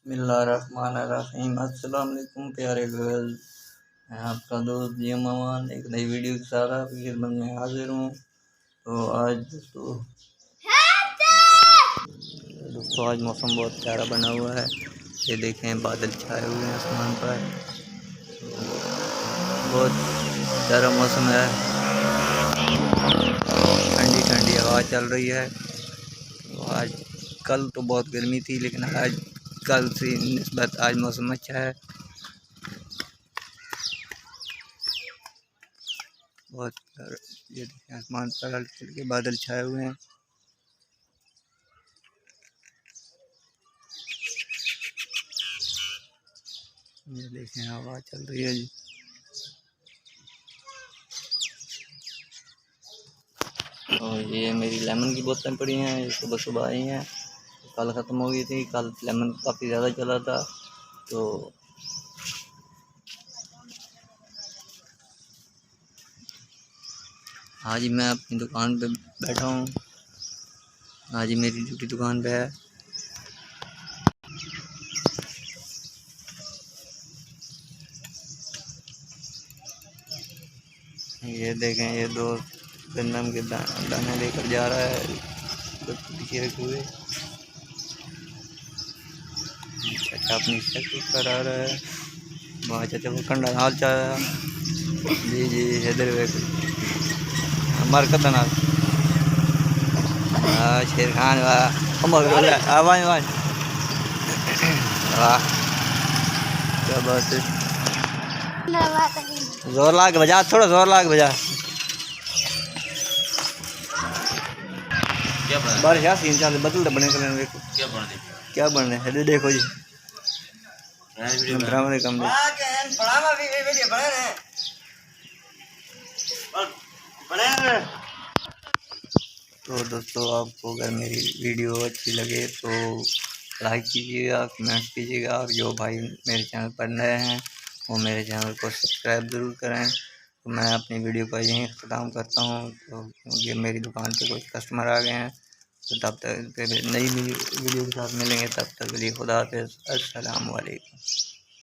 बिस्मिल्लाहिर्रहमानिर्रहीम। अस्सलाम वालेकुम प्यारे गर्ल्स, मैं आपका दोस्त जिया ममान एक नई वीडियो के साथ आपकी खिदमत में हाजिर हूँ। तो आज दोस्तों आज मौसम बहुत प्यारा बना हुआ है। ये देखें बादल छाए हुए हैं आसमान पर, बहुत प्यारा मौसम है। ठंडी ठंडी हवा चल रही है। तो आज कल तो बहुत गर्मी थी, लेकिन आज कल से निस्बत आज मौसम अच्छा है। बहुत ये देखें आसमान पर हल्के हल्के बादल छाए हुए हैं। ये देखें हवा चल रही है जी। और ये मेरी लेमन की बोतलें पड़ी हैं, ये सुबह सुबह आई हैं। कल ख़त्म हो गई थी, कल लेमन काफ़ी ज़्यादा चला था। तो आज मैं अपनी दुकान पे बैठा हूँ। आज मेरी ड्यूटी दुकान पे है। ये देखें, ये दो गंदम के दाने लेकर जा रहा है पीछे रखे हुए। चाचा अपनी चेक करा रहा है। वहाँ चाचा को कंडा हाल चाह जी जी इधर मर कदना शेर खान वाह आवाज वाह क्या बात है। जोर लाग बजा, थोड़ा जोर लाग बजा। बारिश आ सीन चल बदल बने कलर देखो क्या बन रहे हैं। देखो जी ड्रामा कम तो दोस्तों आपको अगर मेरी वीडियो अच्छी लगे तो लाइक कीजिएगा, कमेंट कीजिएगा। और जो भाई मेरे चैनल पर नए हैं वो मेरे चैनल को सब्सक्राइब ज़रूर करें। तो मैं अपनी वीडियो का यहीं ख़त्म करता हूँ, तो क्योंकि मेरी दुकान पे कुछ कस्टमर आ गए हैं। तो तब तक नई वीडियो के साथ मिलेंगे, तब तक के लिए खुदा हाफ़िज़। अस्सलाम वालेकुम।